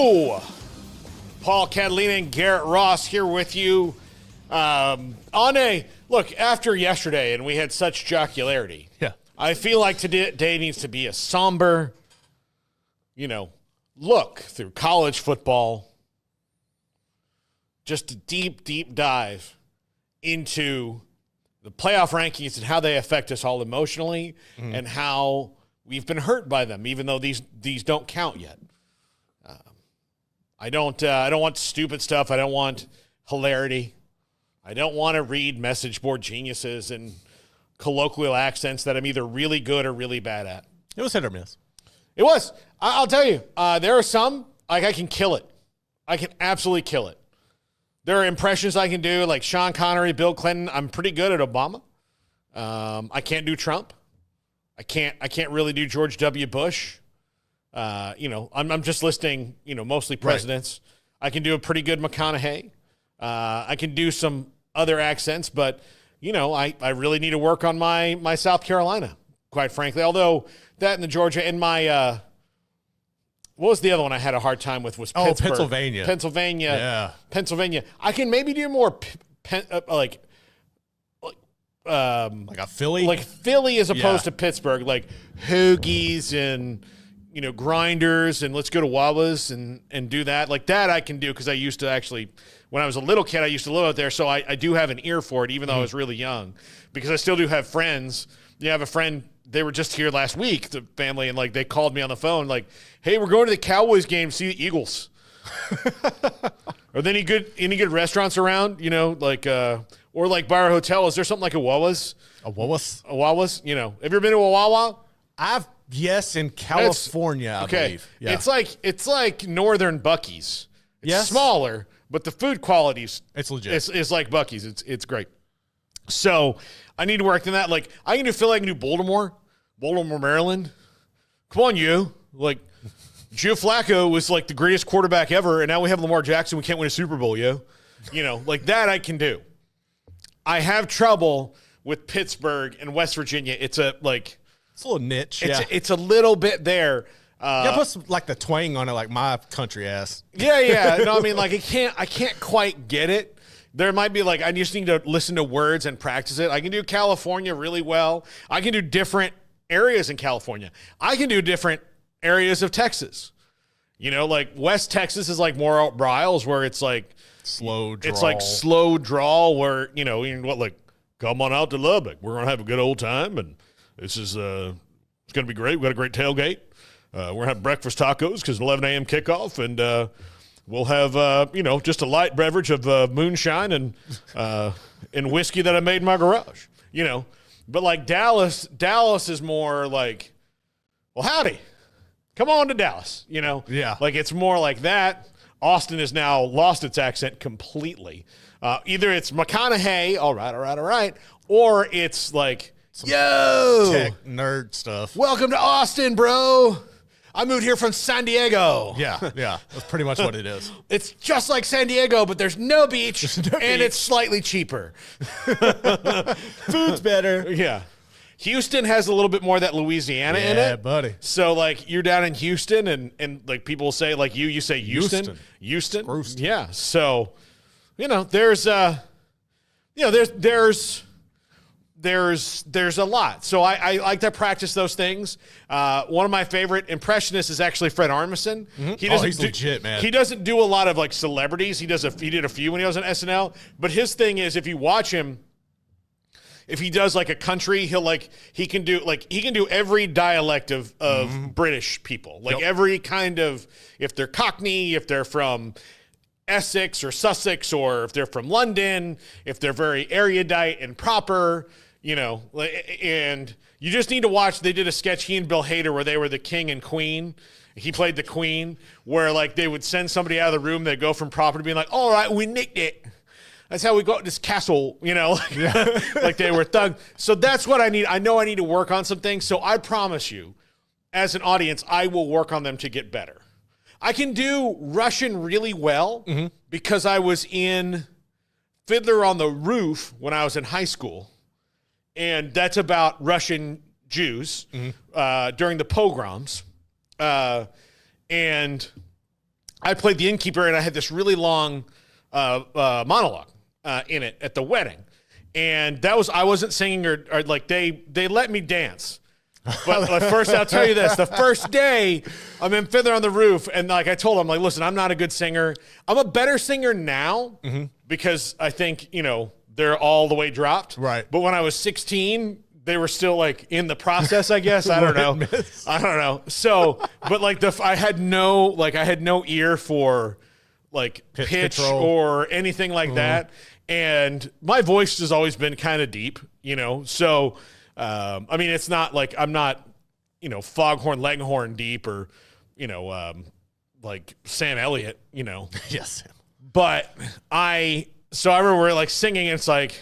Show. Paul, Catalina, and Garrett Ross here with you look, after yesterday, and we had such jocularity. Yeah. I feel like today needs to be a somber, look through college football. Just a deep, deep dive into the playoff rankings and how they affect us all emotionally and how we've been hurt by them, even though these don't count yet. I don't want stupid stuff. I don't want hilarity. I don't want to read message board geniuses and colloquial accents that I'm either really good or really bad at. It was hit or miss. It was. I'll tell you, there are some, I can kill it. I can absolutely kill it. There are impressions I can do, like Sean Connery, Bill Clinton. I'm pretty good at Obama. I can't do Trump. I can't really do George W. Bush. I'm just listing, mostly presidents. Right. I can do a pretty good McConaughey. I can do some other accents, but, I really need to work on my South Carolina, quite frankly. Although that and the Georgia and my what was the other one I had a hard time with was Pittsburgh. Pennsylvania. Yeah. Pennsylvania. I can maybe do more like a Philly? Like Philly as opposed to Pittsburgh, like hoagies and grinders and let's go to Wawa's and do that. Like that I can do because I used to actually, when I was a little kid, I used to live out there, so I do have an ear for it, even though I was really young, because I still do have friends. You have a friend, they were just here last week, the family, and like they called me on the phone like, hey, we're going to the Cowboys game to see the Eagles. Are there any good restaurants around, or like bar or hotel? Is there something like a Wawa's? A Wawa's? A Wawa's, have you ever been to a Wawa? Yes, in California, I believe. Yeah. It's like Northern Buc-ee's. It's yes. smaller, but the food quality's it's legit. It's like Buc-ee's. It's great. So I need to work on that. Like I can do Baltimore, Maryland. Come on, you. Like Joe Flacco was like the greatest quarterback ever, and now we have Lamar Jackson. We can't win a Super Bowl, yo. Like that I can do. I have trouble with Pittsburgh and West Virginia. It's a little niche. It's a little bit there. Put some, like the twang on it, like my country ass. Yeah. No, I mean, like I can't quite get it. There might be I just need to listen to words and practice it. I can do California really well. I can do different areas in California. I can do different areas of Texas. Like West Texas is like more out Bryles, where it's like slow drawl. It's like slow drawl where, come on out to Lubbock. We're going to have a good old time, and this is it's going to be great. We got a great tailgate. We're going to have breakfast tacos because 11 a.m. kickoff, and we'll have, just a light beverage of moonshine and whiskey that I made in my garage, But like Dallas is more like, well, howdy. Come on to Dallas, Yeah. Like it's more like that. Austin has now lost its accent completely. Either it's McConaughey, all right, or it's like, yo, tech nerd stuff. Welcome to Austin, bro. I moved here from San Diego. Yeah, that's pretty much what it is. It's just like San Diego, but there's no beach, it's slightly cheaper. Food's better. Yeah. Houston has a little bit more of that Louisiana in it. Yeah, buddy. So, you're down in Houston, and people say, you say Houston. Houston? Yeah. So, there's a lot. So I like to practice those things. One of my favorite impressionists is actually Fred Armisen. Mm-hmm. He's legit, man. He doesn't do a lot of celebrities. He did a few when he was on SNL. But his thing is, if you watch him, if he does a country, he can do every dialect of British people. Every kind of, if they're Cockney, if they're from Essex or Sussex, or if they're from London, if they're very erudite and proper, and you just need to watch. They did a sketch, he and Bill Hader, where they were the king and queen. He played the queen, where they would send somebody out of the room. They'd go from proper to being like, all right, we nicked it. That's how we got this castle, like they were thug. So that's what I need. I know I need to work on some things. So I promise you, as an audience, I will work on them to get better. I can do Russian really well because I was in Fiddler on the Roof when I was in high school. And that's about Russian Jews during the pogroms. And I played the innkeeper, and I had this really long monologue in it at the wedding. And that was, I wasn't singing or like they let me dance. But first, I'll tell you this: the first day, I'm in Fiddler on the Roof, and like I told them, like, listen, I'm not a good singer. I'm a better singer now because I think they're all the way dropped. Right. But when I was 16, they were still like in the process. I guess I don't know. So, but like I had no ear for like pitch or anything like that. And my voice has always been kind of deep, so, I mean, it's not like I'm not, foghorn, leghorn deep or, like Sam Elliott, Yes. But so I remember we're like singing, and it's like,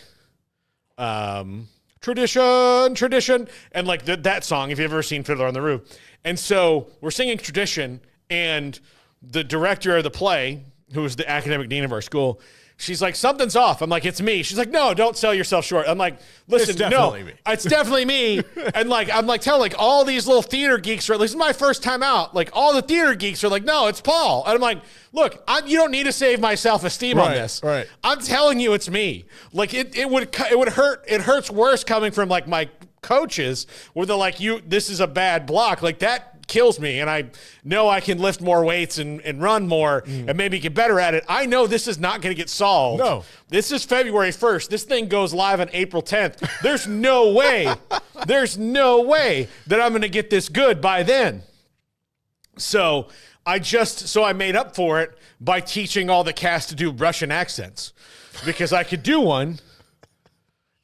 tradition. And like that song, if you've ever seen Fiddler on the Roof. And so we're singing tradition, and the director of the play, who was the academic dean of our school, she's like, something's off. I'm like, it's me. She's like, no, don't sell yourself short. I'm like, listen, it's definitely me. It's definitely me. And like, I'm like telling like all these little theater geeks are, this is my first time out. Like all the theater geeks are like, no, it's Paul. And I'm like, look, you don't need to save my self-esteem on this. Right. I'm telling you, it's me. Like it would hurt. It hurts worse coming from like my coaches where they're like, this is a bad block. Like that kills me, and I know I can lift more weights and run more and maybe get better at it. I know this is not going to get solved. No. This is February 1st. This thing goes live on April 10th. There's no way that I'm going to get this good by then. So I made up for it by teaching all the cast to do Russian accents because I could do one.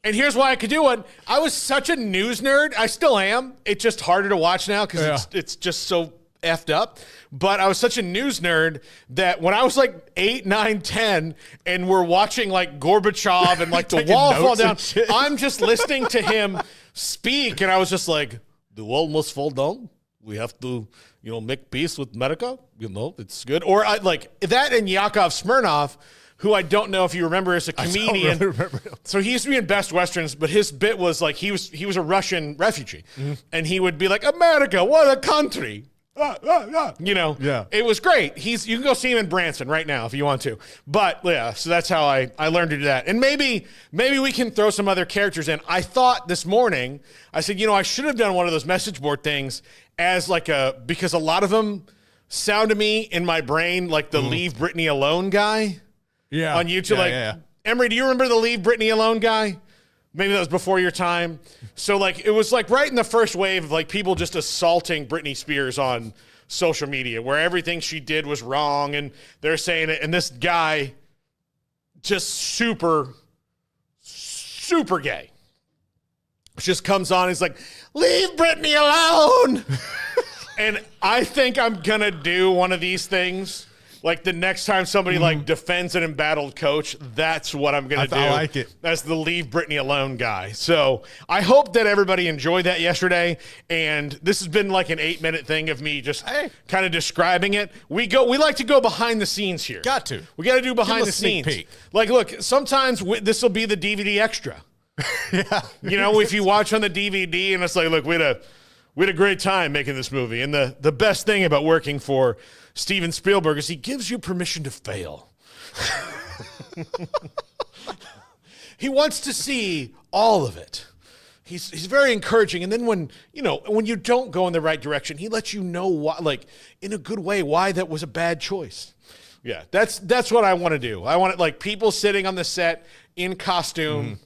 And here's why I could do one. I was such a news nerd. I still am. It's just harder to watch now because it's just so effed up. But I was such a news nerd that when I was like 8, 9, 10, and we're watching like Gorbachev and like the wall fall down, I'm just listening to him speak. And I was just like, the wall must fall down. We have to, make peace with America. It's good. Or I like that and Yakov Smirnoff, who I don't know if you remember as a comedian. I don't really remember him. So he used to be in Best Westerns, but his bit was like he was a Russian refugee, and he would be like, "America, what a country!" Yeah. It was great. You can go see him in Branson right now if you want to. But yeah, so that's how I learned to do that. And maybe we can throw some other characters in. I thought this morning, I said, I should have done one of those message board things as like because a lot of them sound to me in my brain like the Leave Britney Alone guy. Yeah. On YouTube, Emery, do you remember the Leave Britney Alone guy? Maybe that was before your time. So like, it was like right in the first wave of like people just assaulting Britney Spears on social media where everything she did was wrong and they're saying it. And this guy just super gay just comes on. He's like, leave Britney alone. And I think I'm going to do one of these things. Like the next time somebody like defends an embattled coach, that's what I'm going to do. I like it. That's the Leave Britney Alone guy. So I hope that everybody enjoyed that yesterday. And this has been like an 8-minute thing of me just kind of describing it. We like to go behind the scenes here. Got to. We got to do behind the scenes. Peek. Like, look, sometimes this will be the DVD extra. Yeah. If you watch on the DVD and it's like, look, we had a great time making this movie. And the best thing about working for Steven Spielberg is he gives you permission to fail. He wants to see all of it. He's very encouraging. And then when you don't go in the right direction, he lets you know why, like in a good way, why that was a bad choice. Yeah, that's what I want to do. I want it like people sitting on the set in costume.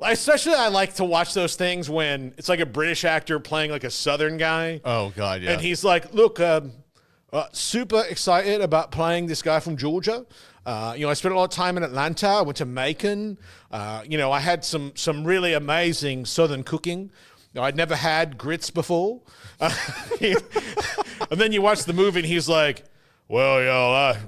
Especially I like to watch those things when it's like a British actor playing like a Southern guy. Oh, God, yeah. And he's like, look, super excited about playing this guy from Georgia. I spent a lot of time in Atlanta. I went to Macon. I had some really amazing Southern cooking. I'd never had grits before. And then you watch the movie and he's like, well,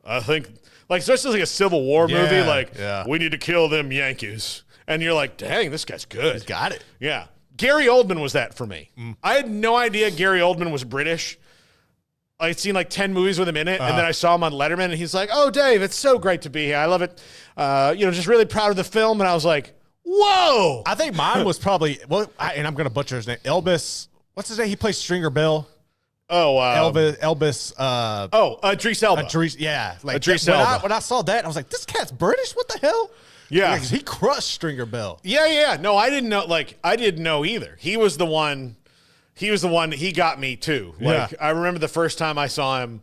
I think, like, especially like a Civil War movie, like, we need to kill them Yankees. And you're like, dang, this guy's good. He's got it. Yeah. Gary Oldman was that for me. I had no idea Gary Oldman was British. I'd seen like 10 movies with him in it, and then I saw him on Letterman, and he's like, oh, Dave, it's so great to be here. I love it. Just really proud of the film. And I was like, whoa. I think mine was probably, and I'm going to butcher his name, Elvis. What's his name? He plays Stringer Bell. Elvis. Idris Elba. Yeah. Like Idris when Elba. when I saw that, I was like, this cat's British? What the hell? Yeah. He crushed Stringer Bell. Yeah. No, I didn't know. Like, I didn't know either. He was the one. He got me too. Like, I remember the first time I saw him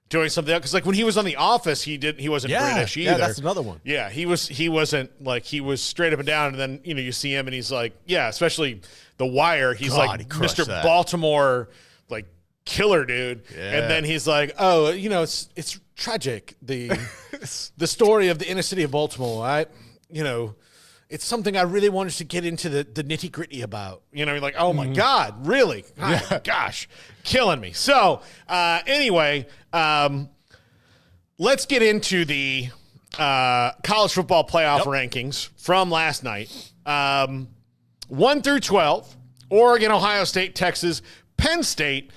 doing something else, because like when he was on The Office, he wasn't British either. Yeah, that's another one. Yeah, he wasn't like, he was straight up and down, and then you see him and he's like, especially The Wire. He's like Mr. Baltimore, like killer dude. Yeah. And then he's like, it's tragic, the story of the inner city of Baltimore. It's something I really wanted to get into the nitty gritty about. Like, oh my God, really? Oh, gosh, killing me. So anyway, let's get into the college football playoff rankings from last night. 1 through 12, Oregon, Ohio State, Texas, Penn State,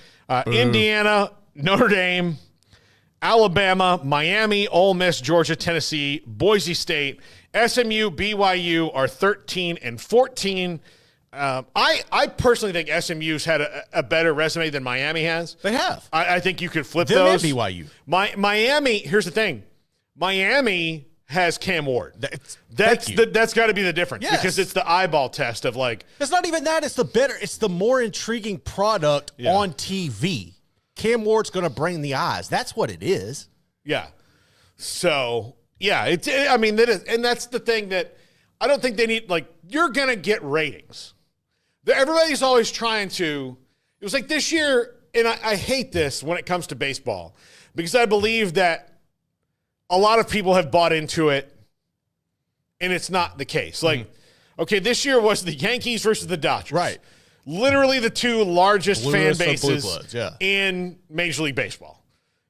Indiana, Notre Dame, Alabama, Miami, Ole Miss, Georgia, Tennessee, Boise State, SMU, BYU are 13 and 14. I personally think SMU's had a better resume than Miami has. They have. I think you could flip those. Them and BYU. Miami, here's the thing. Miami has Cam Ward. That's got to be the difference, because it's the eyeball test of like. It's not even that. It's the more intriguing product on TV. Cam Ward's going to bring the eyes. That's what it is. Yeah. So, yeah, and that's the thing that I don't think they need. Like, you're going to get ratings. Everybody's always trying to. It was like this year, and I hate this when it comes to baseball, because I believe that a lot of people have bought into it, and it's not the case. Like, okay, this year was the Yankees versus the Dodgers. Right. Literally the two largest fan bases Bloods, in Major League Baseball.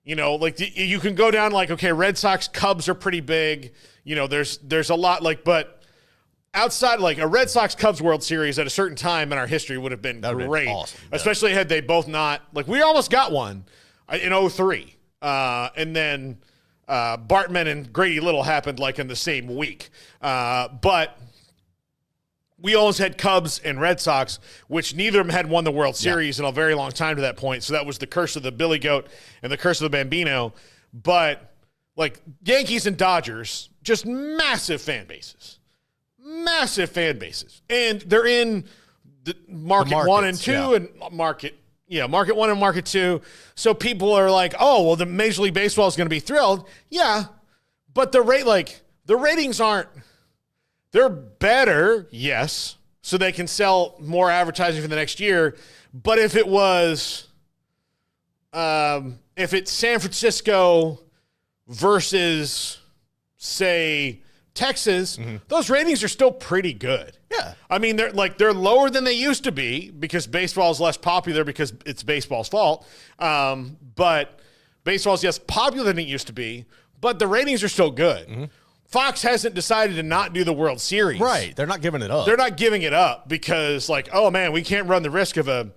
Like you can go down like, okay, Red Sox, Cubs are pretty big. There's a lot but outside like a Red Sox Cubs World Series at a certain time in our history would have been great. Awesome, especially had they both not, like we almost got one in 2003. And then Bartman and Grady Little happened like in the same week. But we always had Cubs and Red Sox, which neither of them had won the World Series in a very long time to that point. So that was the curse of the Billy Goat and the curse of the Bambino. But like Yankees and Dodgers, just massive fan bases. Massive fan bases. And they're in the market 1 and 2 and market 1 and market 2. So people are like, oh, well, the Major League Baseball is going to be thrilled. Yeah. But the ratings aren't. They're better, yes, so they can sell more advertising for the next year. But if it's San Francisco versus, say, Texas, those ratings are still pretty good. Yeah. I mean, they're lower than they used to be because baseball is less popular because it's baseball's fault. But baseball is, yes, popular than it used to be, but the ratings are still good. Fox hasn't decided to not do the World Series. Right. They're not giving it up. They're not giving it up because, like, oh, man, we can't run the risk of a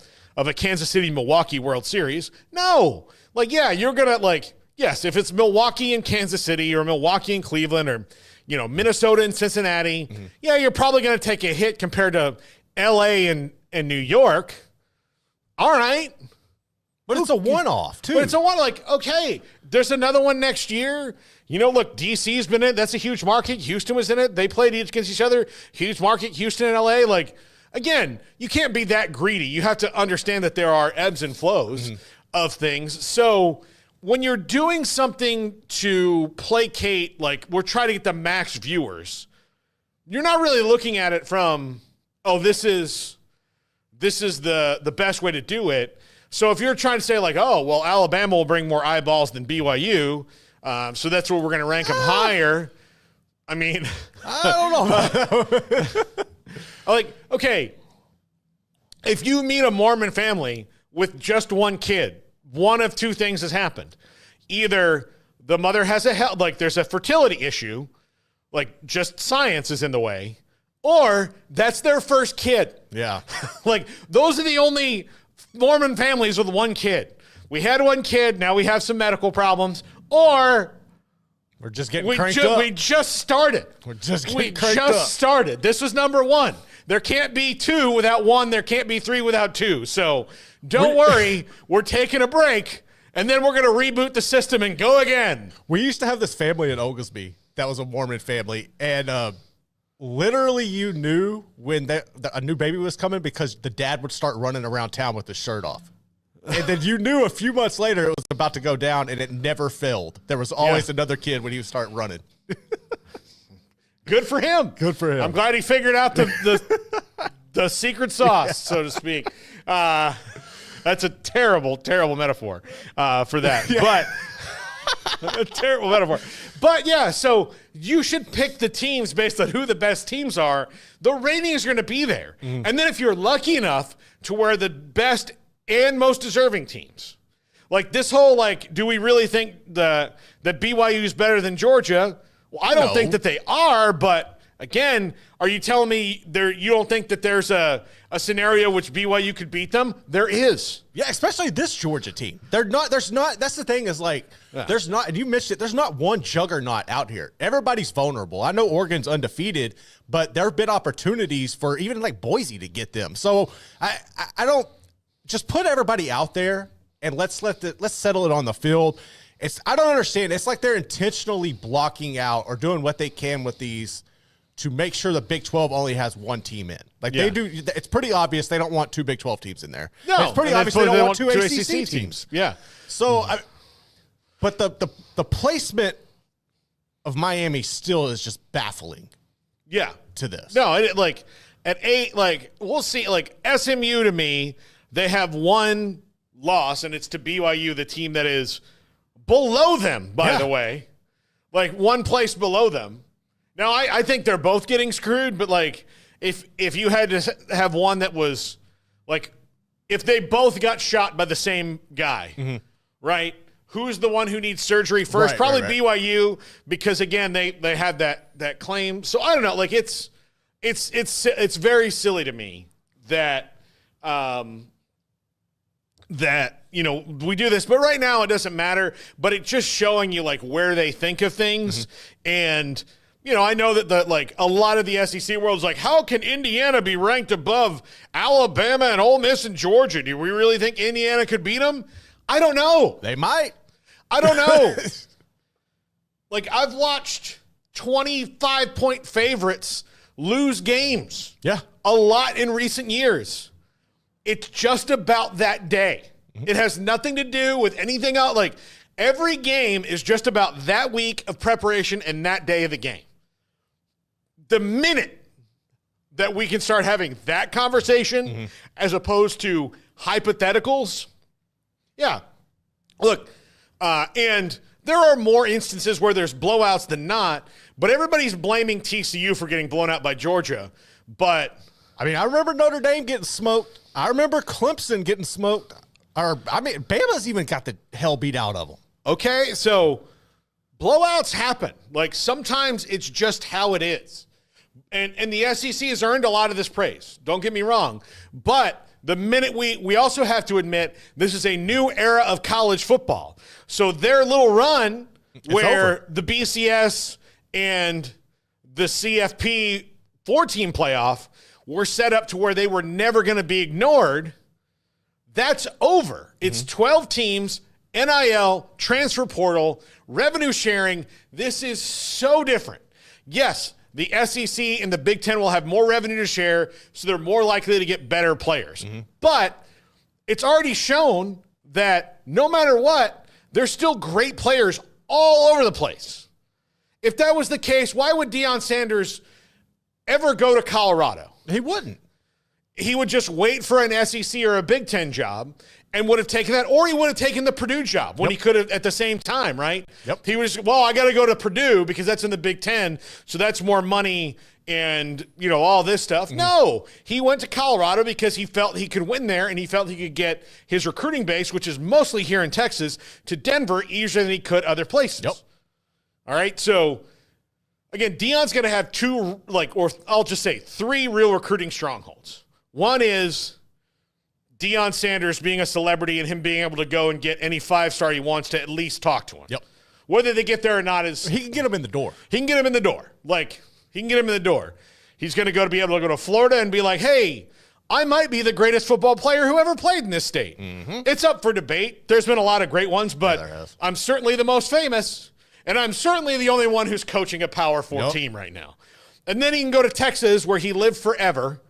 Kansas City-Milwaukee World Series. No. Like, yeah, you're going to, like, yes, if it's Milwaukee and Kansas City or Milwaukee and Cleveland or, Minnesota and Cincinnati, you're probably going to take a hit compared to L.A. and New York. All right. But it's a one-off, too. But it's a one, like, okay, there's another one next year. Look, DC's been in it. That's a huge market. Houston was in it. They played against each other. Huge market, Houston and LA. Like, again, you can't be that greedy. You have to understand that there are ebbs and flows of things. So when you're doing something to placate, like we're trying to get the max viewers, you're not really looking at it from, oh, this is the best way to do it. So if you're trying to say like, oh, well, Alabama will bring more eyeballs than BYU, so that's where we're going to rank them higher. I mean, I don't know. Like, okay, if you meet a Mormon family with just one kid, one of two things has happened. Either the mother has there's a fertility issue, like just science is in the way, or that's their first kid. Yeah. Like, those are the only Mormon families with one kid. We had one kid, now we have some medical problems, or we're just getting cranked up. We just started. We're just getting cranked up. Started. This was number one. There can't be 2 without 1. There can't be 3 without 2. So don't worry. We're taking a break, and then we're going to reboot the system and go again. We used to have this family in Oglesby that was a Mormon family, and literally you knew when a new baby was coming because the dad would start running around town with his shirt off. And then you knew a few months later it was about to go down, and it never failed. There was always another kid when he would start running. Good for him. Good for him. I'm glad he figured out the secret sauce, so to speak. That's a terrible, terrible metaphor for that. But a terrible metaphor. But yeah, so you should pick the teams based on who the best teams are. The ratings are going to be there. And then if you're lucky enough to where the best and most deserving teams, like this whole, like, do we really think that BYU is better than Georgia? Well, I don't think that they are, but again, are you telling me you don't think that there's a scenario which BYU could beat them? There is. Yeah, especially this Georgia team. There's not, that's the thing is like, there's not, and you mentioned it, there's not one juggernaut out here. Everybody's vulnerable. I know Oregon's undefeated, but there have been opportunities for even like Boise to get them. So I don't, just put everybody out there and let's settle it on the field. I don't understand. It's like they're intentionally blocking out or doing what they can with these to make sure the Big 12 only has one team in. Like they do. It's pretty obvious they don't want 2 Big 12 teams in there. No, it's pretty obvious they don't want 2 ACC teams. Yeah. So, but the placement of Miami still is just baffling. Yeah. To this. No, like at 8, like we'll see. Like SMU to me, they have one loss, and it's to BYU, the team that is below them, by the way, like one place below them. Now, I think they're both getting screwed, but like if you had to have one that was like, if they both got shot by the same guy, right? Who's the one who needs surgery first? Probably BYU, because again, they had that claim. So I don't know. Like it's very silly to me that you know, we do this, but right now it doesn't matter, but it's just showing you like where they think of things. And, you know, I know that like a lot of the SEC world is like, how can Indiana be ranked above Alabama and Ole Miss and Georgia? Do we really think Indiana could beat them? I don't know. They might. I don't know. Like I've watched 25-point favorites lose games. Yeah. A lot in recent years. It's just about that day. It has nothing to do with anything else. Like every game is just about that week of preparation and that day of the game. The minute that we can start having that conversation as opposed to hypotheticals, yeah. Look, and there are more instances where there's blowouts than not, but everybody's blaming TCU for getting blown out by Georgia. But I mean, I remember Notre Dame getting smoked. I remember Clemson getting smoked. Bama's even got the hell beat out of them. Okay, so blowouts happen. Like sometimes it's just how it is. And the SEC has earned a lot of this praise. Don't get me wrong. But the minute we also have to admit this is a new era of college football. So their little run where the BCS and the CFP 4-team playoff were set up to where they were never going to be ignored, that's over. It's 12 teams, NIL, transfer portal, revenue sharing. This is so different. Yes, the SEC and the Big Ten will have more revenue to share, so they're more likely to get better players. But it's already shown that no matter what, there's still great players all over the place. If that was the case, why would Deion Sanders ever go to Colorado? He wouldn't. He would just wait for an SEC or a Big Ten job and would have taken that, or he would have taken the Purdue job when he could have at the same time, right? Yep. He was, well, I got to go to Purdue because that's in the Big Ten, so that's more money and, you know, all this stuff. No, he went to Colorado because he felt he could win there and he felt he could get his recruiting base, which is mostly here in Texas, to Denver easier than he could other places. Yep. All right, so again, Deion's going to have two, or I'll just say 3 real recruiting strongholds. One is Deion Sanders being a celebrity and him being able to go and get any 5-star he wants to at least talk to him. Yep. Whether they get there or not is... He can get him in the door. He can get him in the door. He can get him in the door. He's going to be able to go to Florida and be like, hey, I might be the greatest football player who ever played in this state. It's up for debate. There's been a lot of great ones, but I'm certainly the most famous, and I'm certainly the only one who's coaching a Power 4 team right now. And then he can go to Texas, where he lived forever.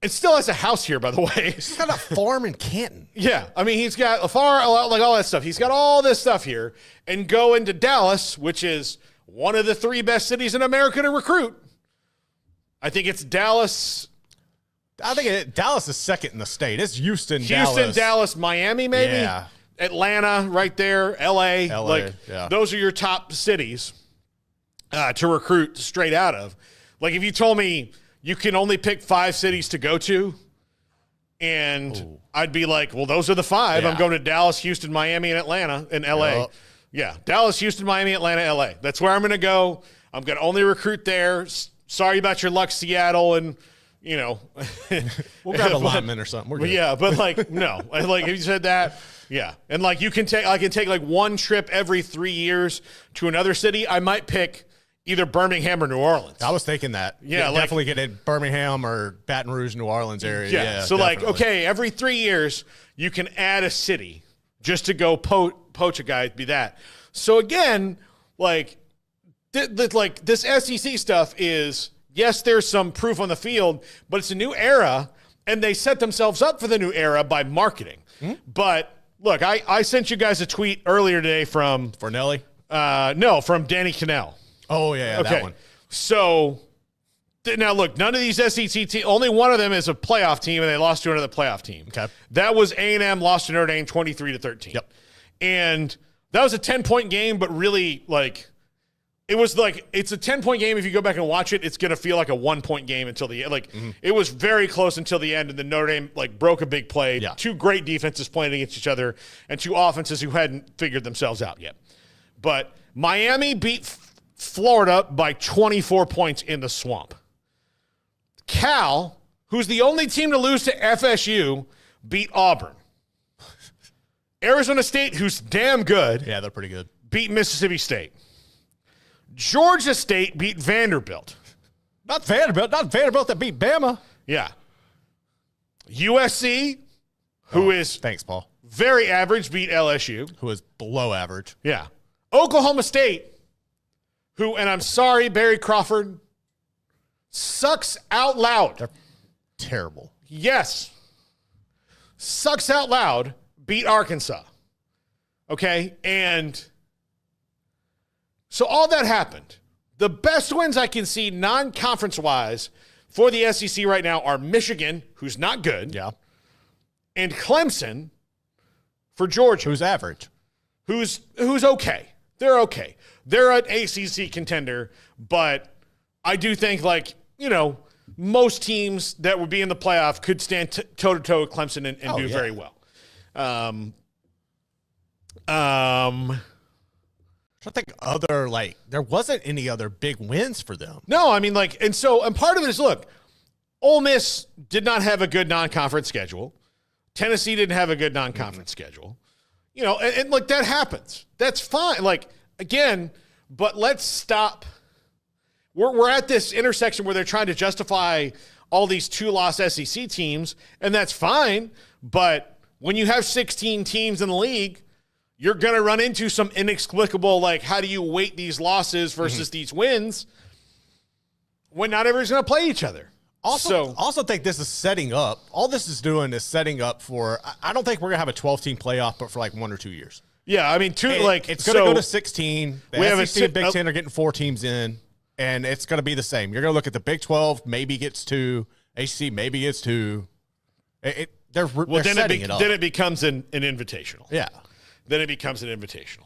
It still has a house here, by the way. He's got a farm in Canton. Yeah. I mean, he's got a farm, like all that stuff. He's got all this stuff here, and go into Dallas, which is one of the 3 best cities in America to recruit. I think it's Dallas. I think Dallas is second in the state. It's Houston, Dallas, Miami, maybe? Yeah. Atlanta, right there, LA. Those are your top cities to recruit straight out of. Like, if you told me you can only pick 5 cities to go to, and I'd be like, well, those are the 5. I'm going to Dallas, Houston, Miami, and Atlanta, and LA. Yeah, Dallas, Houston, Miami, Atlanta, LA. That's where I'm going to go. I'm going to only recruit there. Sorry about your luck, Seattle, and we'll grab a lineman or something. We're good. Yeah, but no. Like, if you said that, yeah. And I can take like one trip every 3 years to another city. I might pick either Birmingham or New Orleans. I was thinking that. Yeah, definitely get in Birmingham or Baton Rouge, New Orleans area. Yeah. So definitely. Every 3 years you can add a city just to go poach a guy, be that. So again, this SEC stuff is, yes, there's some proof on the field, but it's a new era, and they set themselves up for the new era by marketing. But look, I sent you guys a tweet earlier today from Fornelli? No, from Danny Cannell. Oh, yeah, okay. That one. So now look, none of these SEC teams, only one of them is a playoff team, and they lost to another playoff team. Okay. That was A&M, lost to Notre Dame 23-13. Yep. And that was a 10-point game, but really, it's a 10-point game. If you go back and watch it, it's going to feel like a 1-point game until the end. It was very close until the end, and then Notre Dame broke a big play. Yeah. 2 great defenses playing against each other, and 2 offenses who hadn't figured themselves out yet. But Miami beat Florida by 24 points in the Swamp. Cal, who's the only team to lose to FSU, beat Auburn. Arizona State, who's damn good. Yeah, they're pretty good. Beat Mississippi State. Georgia State beat Vanderbilt. Not Vanderbilt that beat Bama. Yeah. USC, who is thanks, Paul, very average, beat LSU. Who is below average. Yeah. Oklahoma State, who, and I'm sorry, Barry Crawford, sucks out loud. They're terrible. Yes. Sucks out loud, beat Arkansas. Okay? And so all that happened. The best wins I can see non-conference-wise for the SEC right now are Michigan, who's not good. Yeah. And Clemson for Georgia. Who's average. Who's okay. They're okay. They're an ACC contender, but I do think, most teams that would be in the playoff could stand toe-to-toe with Clemson and do very well. I think there wasn't any other big wins for them. No, I mean, and part of it is, look, Ole Miss did not have a good non-conference schedule. Tennessee didn't have a good non-conference schedule. And that happens. That's fine. Again, but let's stop. We're at this intersection where they're trying to justify all these 2-loss SEC teams, and that's fine. But when you have 16 teams in the league, you're going to run into some inexplicable, how do you weight these losses versus these wins when not everyone's going to play each other? Also think this is setting up. All this is doing is setting up for, I don't think we're going to have a 12-team playoff, but for 1 or 2 years. Yeah, I mean, it's going to go to 16. The SEC and Big Ten are getting 4 teams in, and it's going to be the same. You're going to look at the Big 12, maybe gets 2. ACC maybe gets 2. They're setting it up. Then it becomes an invitational. Yeah. Then it becomes an invitational.